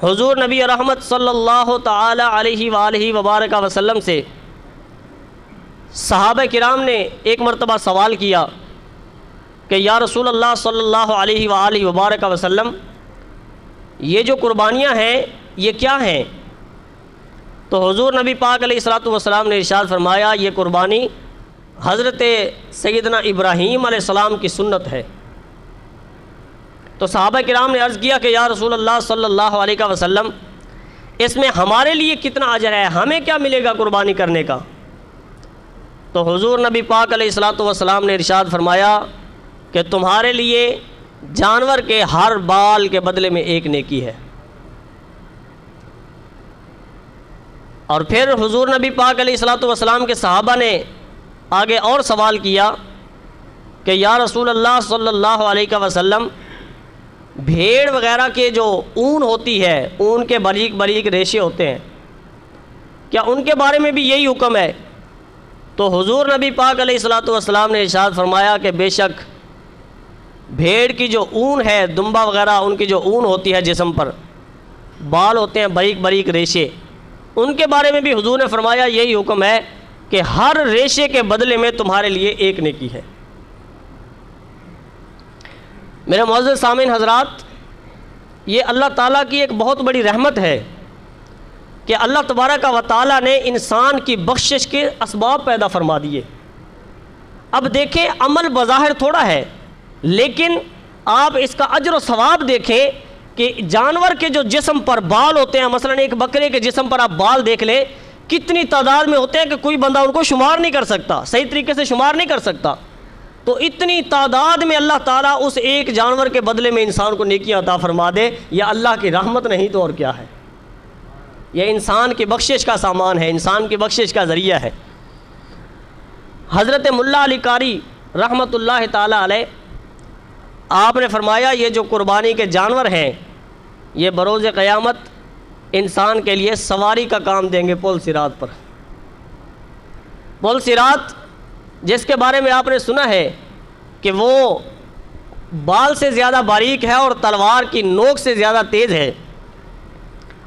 حضور نبی رحمت صلی اللہ تعالی علیہ وآلہ وبارک وسلم سے صحابہ کرام نے ایک مرتبہ سوال کیا کہ یا رسول اللہ صلی اللہ علیہ وآلہ وبارک وسلم، یہ جو قربانیاں ہیں یہ کیا ہیں؟ تو حضور نبی پاک علیہ الصلوۃ والسلام نے ارشاد فرمایا، یہ قربانی حضرت سیدنا ابراہیم علیہ السلام کی سنت ہے۔ تو صحابہ کرام نے عرض کیا کہ یا رسول اللہ صلی اللہ علیہ وسلم، اس میں ہمارے لیے کتنا اجر ہے، ہمیں کیا ملے گا قربانی کرنے کا؟ تو حضور نبی پاک علیہ الصلوۃ والسلام نے ارشاد فرمایا کہ تمہارے لیے جانور کے ہر بال کے بدلے میں ایک نیکی ہے۔ اور پھر حضور نبی پاک علیہ الصلوۃ والسلام کے صحابہ نے آگے اور سوال کیا کہ یا رسول اللہ صلی اللہ علیہ وسلم، بھیڑ وغیرہ کے جو اون ہوتی ہے، اون کے باریک باریک ریشے ہوتے ہیں، کیا ان کے بارے میں بھی یہی حکم ہے؟ تو حضور نبی پاک علیہ الصلوۃ والسلام نے ارشاد فرمایا کہ بے شک بھیڑ کی جو اون ہے، دمبا وغیرہ ان کی جو اون ہوتی ہے، جسم پر بال ہوتے ہیں باریک باریک ریشے، ان کے بارے میں بھی حضور نے فرمایا یہی حکم ہے کہ ہر ریشے کے بدلے میں تمہارے لیے ایک نیکی ہے۔ میرے معزز سامعین حضرات، یہ اللہ تعالیٰ کی ایک بہت بڑی رحمت ہے کہ اللہ تبارک و تعالیٰ نے انسان کی بخشش کے اسباب پیدا فرما دیے۔ اب دیکھیں، عمل بظاہر تھوڑا ہے، لیکن آپ اس کا اجر و ثواب دیکھیں کہ جانور کے جو جسم پر بال ہوتے ہیں، مثلا ایک بکرے کے جسم پر آپ بال دیکھ لیں، کتنی تعداد میں ہوتے ہیں کہ کوئی بندہ ان کو شمار نہیں کر سکتا، صحیح طریقے سے شمار نہیں کر سکتا۔ تو اتنی تعداد میں اللہ تعالیٰ اس ایک جانور کے بدلے میں انسان کو نیکیاں عطا فرما دے، یہ اللہ کی رحمت نہیں تو اور کیا ہے؟ یہ انسان کی بخشش کا سامان ہے، انسان کی بخشش کا ذریعہ ہے۔ حضرت ملا علی قاری رحمۃ اللہ تعالیٰ علیہ، آپ نے فرمایا یہ جو قربانی کے جانور ہیں یہ بروز قیامت انسان کے لیے سواری کا کام دیں گے پل صراط پر۔ پل صراط جس کے بارے میں آپ نے سنا ہے کہ وہ بال سے زیادہ باریک ہے اور تلوار کی نوک سے زیادہ تیز ہے،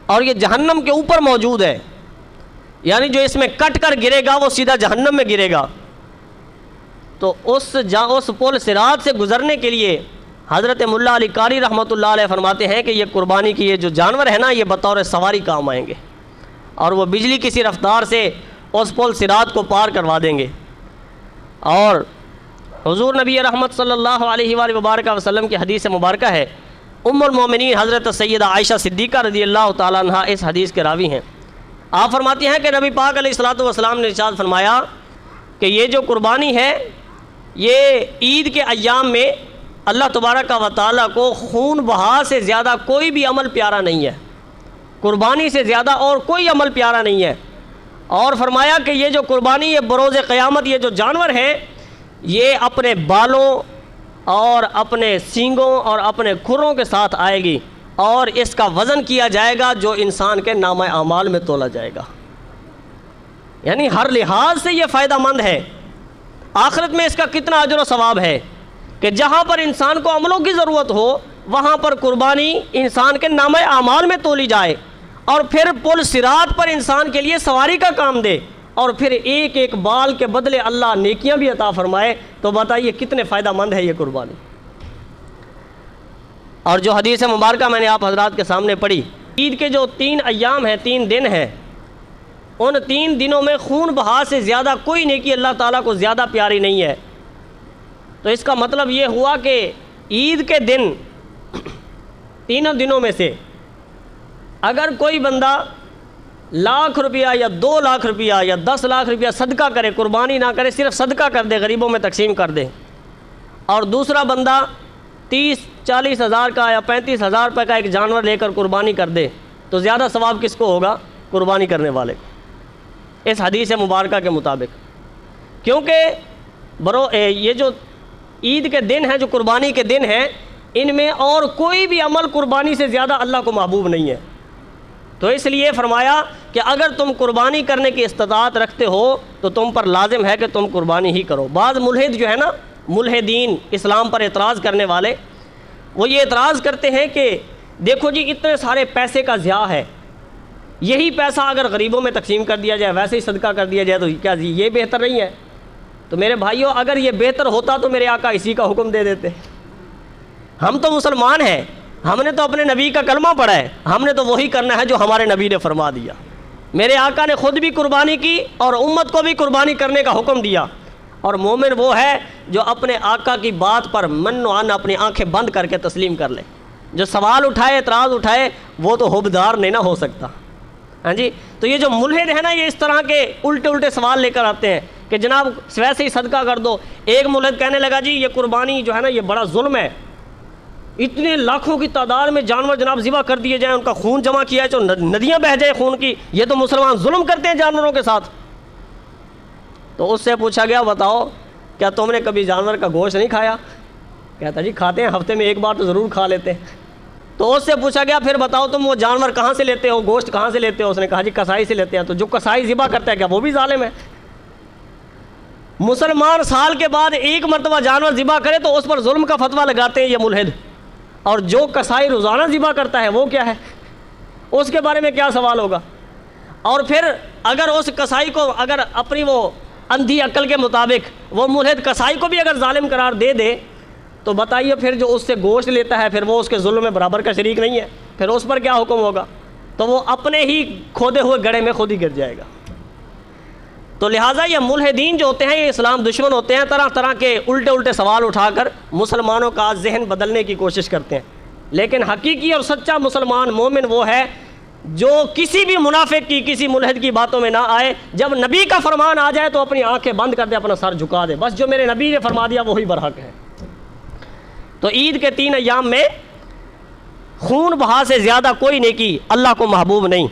اور یہ جہنم کے اوپر موجود ہے، یعنی جو اس میں کٹ کر گرے گا وہ سیدھا جہنم میں گرے گا۔ تو اس پل صراط سے گزرنے کے لیے حضرت ملا علی قاری رحمۃ اللہ علیہ فرماتے ہیں کہ یہ قربانی کی یہ جو جانور ہے نا، یہ بطور سواری کام آئیں گے، اور وہ بجلی کسی رفتار سے اس پل صراط کو پار کروا دیں گے۔ اور حضور نبی رحمت صلی اللہ علیہ وآلہ وبارک وسلم کی حدیث مبارکہ ہے، ام المومنین حضرت سیدہ عائشہ صدیقہ رضی اللہ تعالیٰ عنہ اس حدیث کے راوی ہیں۔ آپ فرماتی ہیں کہ نبی پاک علیہ الصلوۃ والسلام نے ارشاد فرمایا کہ یہ جو قربانی ہے، یہ عید کے ایام میں اللہ تبارک و تعالیٰ کو خون بہا سے زیادہ کوئی بھی عمل پیارا نہیں ہے، قربانی سے زیادہ اور کوئی عمل پیارا نہیں ہے۔ اور فرمایا کہ یہ جو قربانی، یہ بروز قیامت یہ جو جانور ہیں، یہ اپنے بالوں اور اپنے سینگوں اور اپنے کھروں کے ساتھ آئے گی، اور اس کا وزن کیا جائے گا جو انسان کے نامہ اعمال میں تولا جائے گا۔ یعنی ہر لحاظ سے یہ فائدہ مند ہے۔ آخرت میں اس کا کتنا اجر و ثواب ہے کہ جہاں پر انسان کو عملوں کی ضرورت ہو وہاں پر قربانی انسان کے نامہ اعمال میں تولی جائے، اور پھر پل صراط پر انسان کے لیے سواری کا کام دے، اور پھر ایک ایک بال کے بدلے اللہ نیکیاں بھی عطا فرمائے۔ تو بتائیے کتنے فائدہ مند ہے یہ قربانی۔ اور جو حدیث مبارکہ میں نے آپ حضرات کے سامنے پڑھی، عید کے جو 3 ایام ہیں، 3 دن ہیں، ان 3 دنوں میں خون بہا سے زیادہ کوئی نیکی اللہ تعالیٰ کو زیادہ پیاری نہیں ہے۔ تو اس کا مطلب یہ ہوا کہ عید کے دن، تینوں دنوں میں سے اگر کوئی بندہ 1 لاکھ روپیہ یا 2 لاکھ روپیہ یا 10 لاکھ روپیہ صدقہ کرے، قربانی نہ کرے، صرف صدقہ کر دے، غریبوں میں تقسیم کر دے، اور دوسرا بندہ 30-40 ہزار کا یا 35 ہزار روپے کا ایک جانور لے کر قربانی کر دے، تو زیادہ ثواب کس کو ہوگا؟ قربانی کرنے والے کو، اس حدیث مبارکہ کے مطابق۔ کیونکہ یہ جو عید کے دن ہیں، جو قربانی کے دن ہیں، ان میں اور کوئی بھی عمل قربانی سے زیادہ اللہ کو محبوب نہیں ہے۔ تو اس لیے فرمایا کہ اگر تم قربانی کرنے کی استطاعت رکھتے ہو تو تم پر لازم ہے کہ تم قربانی ہی کرو۔ بعض ملحد جو ہے نا، ملحدین، اسلام پر اعتراض کرنے والے، وہ یہ اعتراض کرتے ہیں کہ دیکھو جی اتنے سارے پیسے کا ضیاع ہے، یہی پیسہ اگر غریبوں میں تقسیم کر دیا جائے، ویسے ہی صدقہ کر دیا جائے، تو کیا جی یہ بہتر نہیں ہے؟ تو میرے بھائیوں اگر یہ بہتر ہوتا تو میرے آقا اسی کا حکم دے دیتے۔ ہم تو مسلمان ہیں، ہم نے تو اپنے نبی کا کلمہ پڑھا ہے، ہم نے تو وہی کرنا ہے جو ہمارے نبی نے فرما دیا۔ میرے آقا نے خود بھی قربانی کی اور امت کو بھی قربانی کرنے کا حکم دیا، اور مومن وہ ہے جو اپنے آقا کی بات پر من و عن اپنی آنکھیں بند کر کے تسلیم کر لے۔ جو سوال اٹھائے، اعتراض اٹھائے، وہ تو حبدار نہیں نہ ہو سکتا۔ ہاں جی، تو یہ جو ملحد ہے نا، یہ اس طرح کے الٹے سوال لے کر آتے ہیں کہ جناب ویسے ہی صدقہ کر دو۔ ایک ملحد کہنے لگا جی یہ قربانی جو ہے نا یہ بڑا ظلم ہے، اتنے لاکھوں کی تعداد میں جانور جناب ذبح کر دیے جائیں، ان کا خون جمع کیا جائے تو ندیاں بہہ جائیں خون کی، یہ تو مسلمان ظلم کرتے ہیں جانوروں کے ساتھ۔ تو اس سے پوچھا گیا بتاؤ کیا تم نے کبھی جانور کا گوشت نہیں کھایا؟ کہتا جی کھاتے ہیں، ہفتے میں ایک بار تو ضرور کھا لیتے ہیں۔ تو اس سے پوچھا گیا پھر بتاؤ تم وہ جانور کہاں سے لیتے ہو، گوشت کہاں سے لیتے ہو؟ اس نے کہا جی کسائی سے لیتے ہیں۔ تو جو کسائی ذبح کرتا ہے کیا وہ بھی ظالم ہے؟ مسلمان سال کے بعد ایک مرتبہ جانور ذبح کرے تو اس پر ظلم کا فتویٰ لگاتے ہیں یہ ملحد، اور جو کسائی روزانہ ذبح کرتا ہے وہ کیا ہے؟ اس کے بارے میں کیا سوال ہوگا؟ اور پھر اگر اس کسائی کو اگر اپنی وہ اندھی عقل کے مطابق وہ ملحد کسائی کو بھی اگر ظالم قرار دے دے تو بتائیے پھر جو اس سے گوشت لیتا ہے پھر وہ اس کے ظلم میں برابر کا شریک نہیں ہے، پھر اس پر کیا حکم ہوگا؟ تو وہ اپنے ہی کھودے ہوئے گڑھے میں خود ہی گر جائے گا۔ تو لہٰذا یہ ملحدین جو ہوتے ہیں یہ اسلام دشمن ہوتے ہیں، طرح طرح کے الٹے سوال اٹھا کر مسلمانوں کا ذہن بدلنے کی کوشش کرتے ہیں۔ لیکن حقیقی اور سچا مسلمان مومن وہ ہے جو کسی بھی منافق کی کسی ملحد کی باتوں میں نہ آئے، جب نبی کا فرمان آ جائے تو اپنی آنکھیں بند کر دے، اپنا سر جھکا دے، بس جو میرے نبی نے فرما دیا وہی برحق ہے۔ تو عید کے 3 ایام میں خون بہا سے زیادہ کوئی نیکی اللہ کو محبوب نہیں،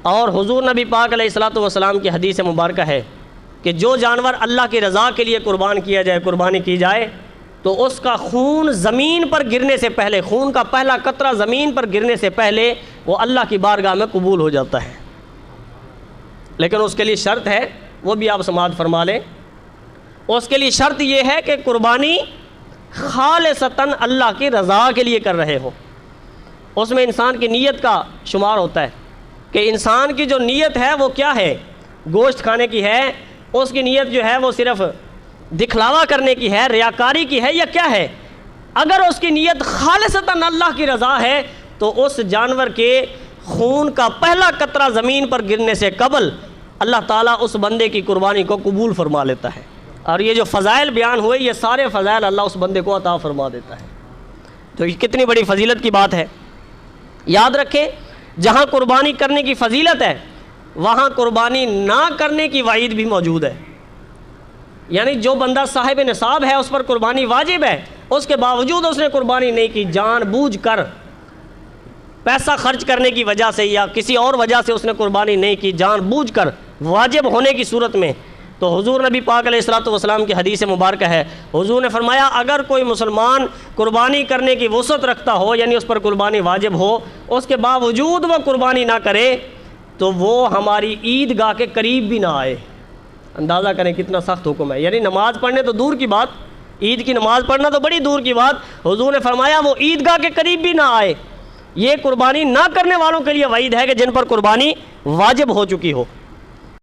اور حضور نبی پاک علیہ الصلوۃ والسلام کی حدیث مبارکہ ہے کہ جو جانور اللہ کی رضا کے لیے قربان کیا جائے، قربانی کی جائے، تو اس کا خون زمین پر گرنے سے پہلے، خون کا پہلا قطرہ زمین پر گرنے سے پہلے وہ اللہ کی بارگاہ میں قبول ہو جاتا ہے۔ لیکن اس کے لیے شرط ہے، وہ بھی آپ سماعت فرما لیں، اس کے لیے شرط یہ ہے کہ قربانی خالصتاً اللہ کی رضا کے لیے کر رہے ہو۔ اس میں انسان کی نیت کا شمار ہوتا ہے کہ انسان کی جو نیت ہے وہ کیا ہے، گوشت کھانے کی ہے، اس کی نیت جو ہے وہ صرف دکھلاوا کرنے کی ہے، ریاکاری کی ہے، یا کیا ہے؟ اگر اس کی نیت خالصتاً اللہ کی رضا ہے تو اس جانور کے خون کا پہلا قطرہ زمین پر گرنے سے قبل اللہ تعالیٰ اس بندے کی قربانی کو قبول فرما لیتا ہے، اور یہ جو فضائل بیان ہوئے یہ سارے فضائل اللہ اس بندے کو عطا فرما دیتا ہے۔ تو یہ کتنی بڑی فضیلت کی بات ہے۔ یاد رکھیں جہاں قربانی کرنے کی فضیلت ہے وہاں قربانی نہ کرنے کی وعید بھی موجود ہے۔ یعنی جو بندہ صاحب نصاب ہے اس پر قربانی واجب ہے، اس کے باوجود اس نے قربانی نہیں کی، جان بوجھ کر پیسہ خرچ کرنے کی وجہ سے یا کسی اور وجہ سے اس نے قربانی نہیں کی، جان بوجھ کر واجب ہونے کی صورت میں، تو حضور نبی پاک علیہ الصلوۃ والسلام کی حدیث مبارکہ ہے، حضور نے فرمایا اگر کوئی مسلمان قربانی کرنے کی وسعت رکھتا ہو، یعنی اس پر قربانی واجب ہو، اس کے باوجود وہ قربانی نہ کرے تو وہ ہماری عیدگاہ کے قریب بھی نہ آئے۔ اندازہ کریں کتنا سخت حکم ہے، یعنی نماز پڑھنے تو دور کی بات، عید کی نماز پڑھنا تو بڑی دور کی بات، حضور نے فرمایا وہ عیدگاہ کے قریب بھی نہ آئے۔ یہ قربانی نہ کرنے والوں کے لیے وعید ہے کہ جن پر قربانی واجب ہو چکی ہو۔